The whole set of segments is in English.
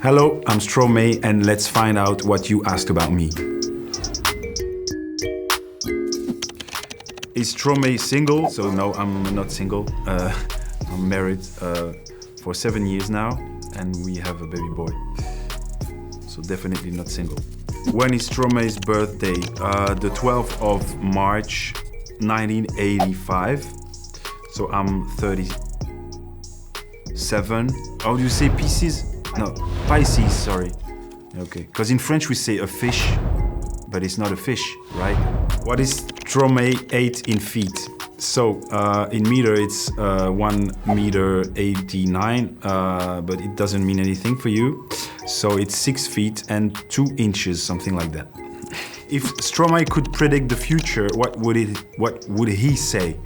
Hello, I'm Stromae, and let's find out what you asked about me. Is Stromae single? So no, I'm not single. I'm married for 7 years now, and we have a baby boy. So definitely not single. When is Stromae's birthday? The 12th of March, 1985. So I'm 37. How do you say Pisces? No, Pisces, sorry. Okay, because in French we say a fish, but it's not a fish, right? What is Stromae 8 in feet? So in meter it's 1 meter 89, but it doesn't mean anything for you. So it's 6 feet and 2 inches, something like that. If Stromae could predict the future, what would he say?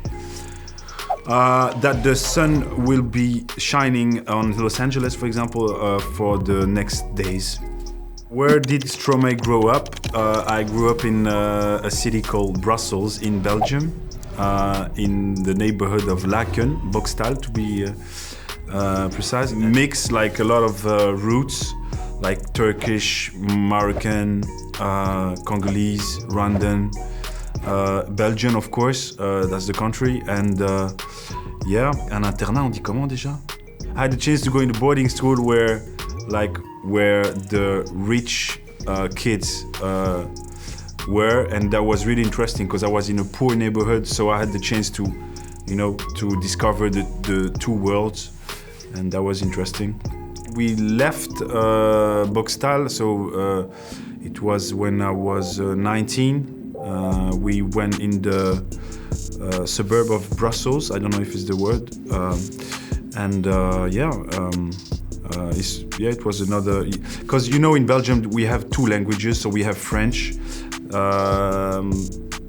That the sun will be shining on Los Angeles, for example, for the next days. Where did Stromae grow up? I grew up in a city called Brussels in Belgium, in the neighborhood of Laken, Boxtal to be precise. Mix like a lot of roots, like Turkish, Moroccan, Congolese, Rwandan, Belgian of course, that's the country, and yeah, un internat on dit comment déjà? I had the chance to go in the boarding school where the rich kids were, and that was really interesting because I was in a poor neighborhood, so I had the chance to, to discover the two worlds, and that was interesting. We left Boxtal, so it was when I was 19. We went in the suburb of Brussels. I don't know if it's the word, it was another, because in Belgium we have 2 languages, so we have French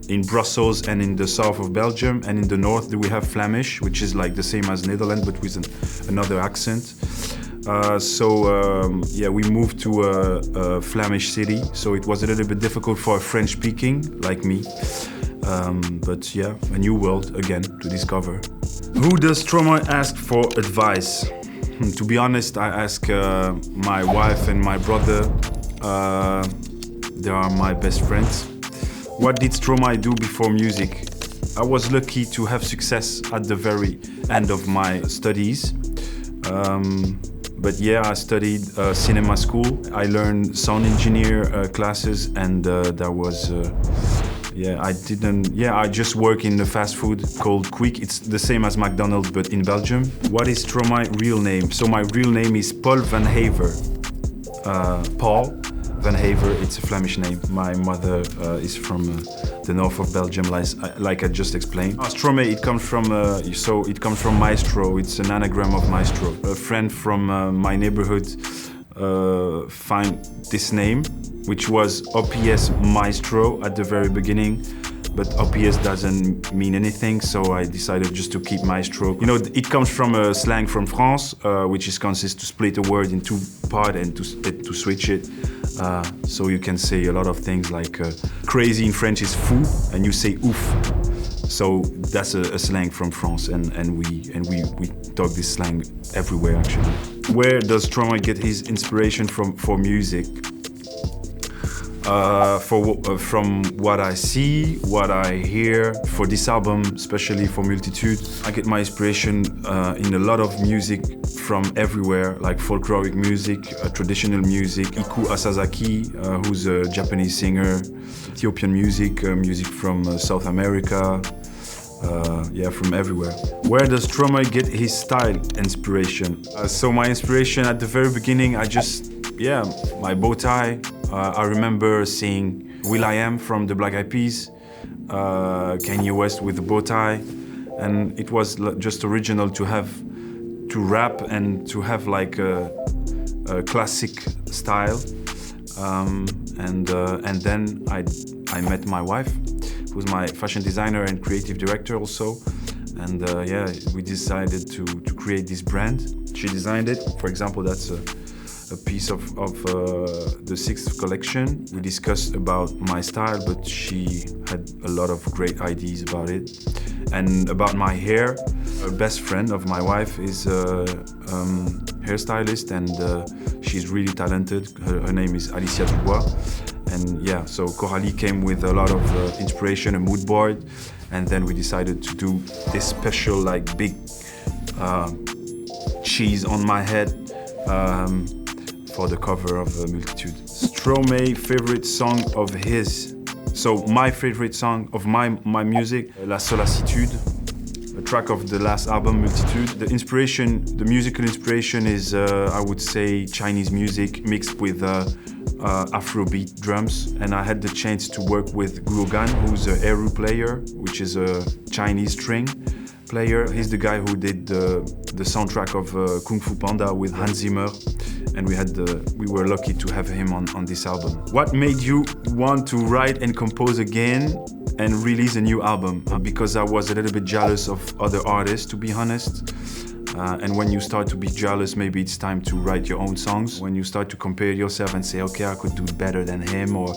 in Brussels and in the south of Belgium, and in the north we have Flemish, which is like the same as Netherlands but with another accent. We moved to a Flemish city, so it was a little bit difficult for a French speaking like me. But yeah, a new world again to discover. Who does Stromae ask for advice? To be honest, I ask my wife and my brother. They are my best friends. What did Stromae do before music? I was lucky to have success at the very end of my studies. But yeah, I studied cinema school. I learned sound engineer classes, and that was, I just work in a fast food called Quick. It's the same as McDonald's, but in Belgium. What is Stromae's real name? So my real name is Paul van Haver. Paul van Haver, it's a Flemish name. My mother is from the north of Belgium, like I just explained. Stromae, it comes from maestro. It's an anagram of maestro. A friend from my neighborhood find this name, which was OPS maestro at the very beginning, but OPS doesn't mean anything, so I decided just to keep maestro. It comes from a slang from France, which consists to split a word in 2 parts and to switch it. So you can say a lot of things like crazy in French is fou, and you say ouf. So that's a slang from France, and we talk this slang everywhere actually. Where does Stromae get his inspiration for music? From what I see, what I hear, for this album, especially for Multitude, I get my inspiration in a lot of music from everywhere, like folkloric music, traditional music, Iku Asazaki, who's a Japanese singer, Ethiopian music, music from South America, from everywhere. Where does Stromae get his style inspiration? So my inspiration at the very beginning, my bow tie. I remember seeing will.i.am from the Black Eyed Peas, Kanye West with the bow tie, and it was just original to rap and to have like a classic style. And then I met my wife, who's my fashion designer and creative director also, and we decided to create this brand. She designed it. For example, that's a piece of the 6th collection. We discussed about my style, but she had a lot of great ideas about it. And about my hair, a best friend of my wife is her hairstylist, and she's really talented. Her name is Alicia Dubois. And yeah, so Coralie came with a lot of inspiration, a mood board, and then we decided to do this special, like, big cheese on my head for the cover of Multitude. Stromae favorite song of his. So my favorite song of my music, La Solacitude, a track of the last album, Multitude. The inspiration, the musical inspiration is, I would say, Chinese music mixed with Afrobeat drums. And I had the chance to work with Guogan, who's a eru player, which is a Chinese string player. He's the guy who did the soundtrack of Kung Fu Panda with Hans Zimmer. And we were lucky to have him on this album. What made you want to write and compose again and release a new album? Because I was a little bit jealous of other artists, to be honest. And when you start to be jealous, maybe it's time to write your own songs. When you start to compare yourself and say, okay, I could do better than him, or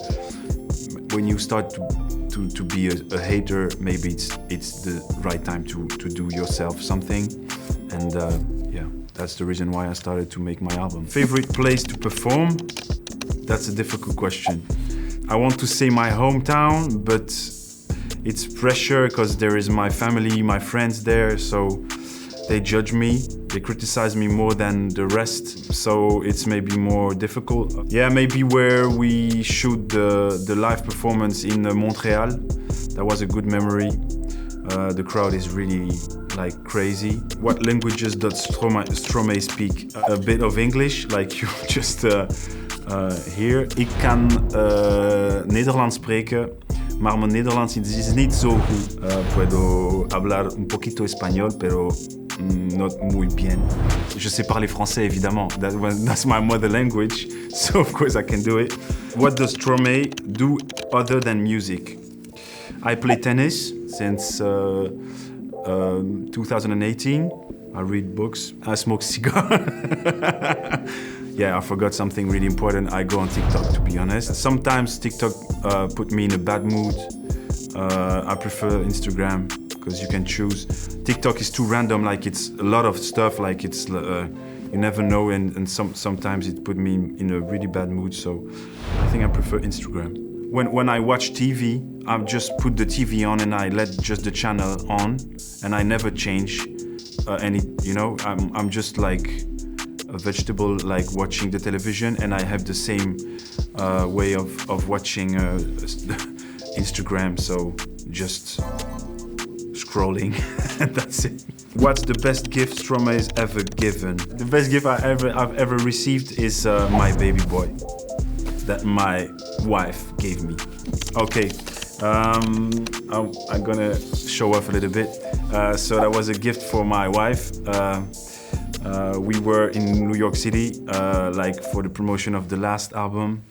when you start to be a hater, maybe it's the right time to do yourself something. And yeah, that's the reason why I started to make my album. Favorite place to perform? That's a difficult question. I want to say my hometown, but it's pressure because there is my family, my friends there, so they judge me, they criticize me more than the rest, so it's maybe more difficult. Yeah, maybe where we shoot the live performance in Montreal. That was a good memory. The crowd is really like crazy. What languages does Stromae speak? A bit of English, like you just hear. Ik kan Nederlands spreken, maar mijn Nederlands is niet zo goed. Puedo hablar un poquito español, pero not muy bien. Je sais parler français, évidemment. That's my mother language, so of course I can do it. What does Stromae do other than music? I play tennis since 2018. I read books. I smoke cigar. Yeah, I forgot something really important. I go on TikTok, to be honest. Sometimes TikTok put me in a bad mood. I prefer Instagram because you can choose. TikTok is too random. Like, it's a lot of stuff. Like, it's you never know, and sometimes it put me in a really bad mood. So I think I prefer Instagram. When I watch TV, I just put the TV on and I let just the channel on, and I never change any. You know, I'm just like a vegetable, like watching the television, and I have the same way of watching Instagram. So just scrolling, and that's it. What's the best gift Stromae's ever given? The best gift I've ever received is my baby boy that my wife gave me. Okay, I'm gonna show off a little bit. So that was a gift for my wife. We were in New York City, like for the promotion of the last album,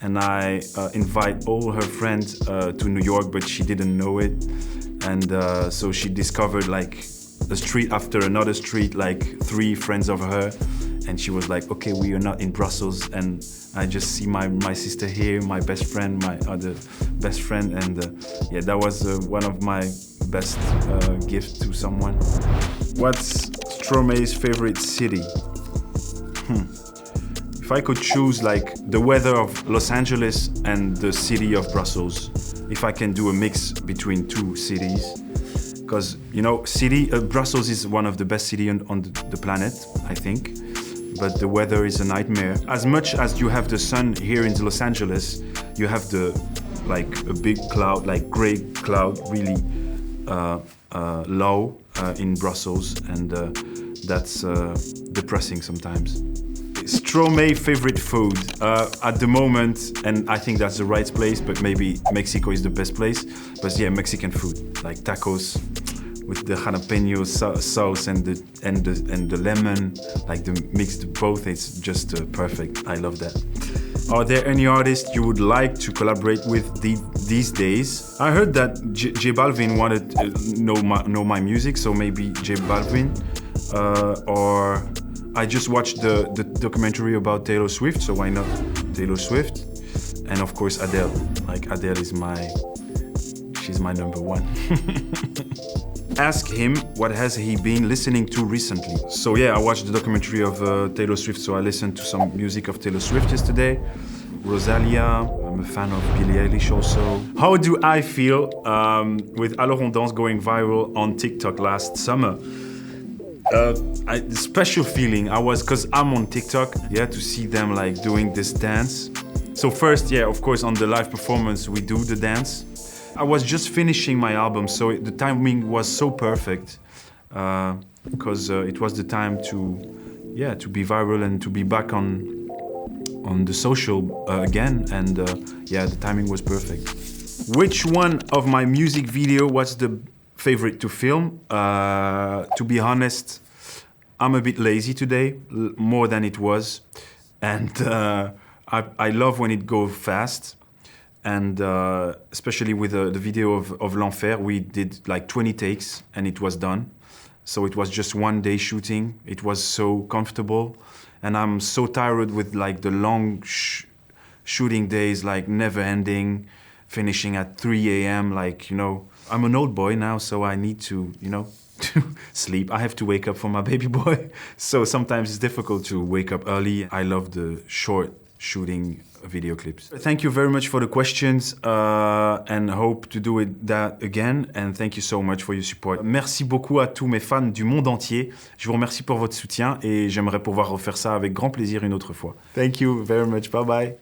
and I invite all her friends to New York, but she didn't know it, and so she discovered like a street after another street, like 3 friends of her. And she was like, okay, we are not in Brussels. And I just see my sister here, my best friend, my other best friend. And yeah, that was one of my best gifts to someone. What's Stromae's favorite city? If I could choose like the weather of Los Angeles and the city of Brussels, if I can do a mix between 2 cities. Because, you know, Brussels is one of the best cities on the planet, I think. But the weather is a nightmare. As much as you have the sun here in Los Angeles, you have like a big cloud, like gray cloud, really low in Brussels, and that's depressing sometimes. Stromae favorite food at the moment, and I think that's the right place, but maybe Mexico is the best place. But yeah, Mexican food, like tacos with the jalapeno sauce and the lemon, like the mixed both. It's just perfect. I love that. Are there any artists you would like to collaborate with these days? I heard that J Balvin wanted to know my music, so maybe J Balvin, or I just watched the documentary about Taylor Swift, so why not Taylor Swift? And of course Adele. Like, Adele is she's my number 1. ask him what has he been listening to recently. So yeah, I watched the documentary of Taylor Swift, so I listened to some music of Taylor Swift yesterday. Rosalia, I'm a fan of Billie Eilish also. How do I feel with Alors on danse going viral on TikTok last summer? The special feeling cause I'm on TikTok, yeah, to see them like doing this dance. So first, yeah, of course, on the live performance, we do the dance. I was just finishing my album, so the timing was so perfect, because it was the time to be viral and to be back on the social again, and yeah, the timing was perfect. Which one of my music video was the favorite to film? To be honest, I'm a bit lazy today, more than it was, and I love when it goes fast. And especially with the video of L'Enfer, we did like 20 takes and it was done. So it was just one day shooting. It was so comfortable. And I'm so tired with like the long shooting days, like never ending, finishing at 3 a.m. Like, you know, I'm an old boy now, so I need to, you know, to sleep. I have to wake up for my baby boy. So sometimes it's difficult to wake up early. I love the short shooting video clips. Thank you very much for the questions and hope to do that again. And thank you so much for your support. Merci beaucoup à tous mes fans du monde entier. Je vous remercie pour votre soutien et j'aimerais pouvoir refaire ça avec grand plaisir une autre fois. Thank you very much. Bye bye.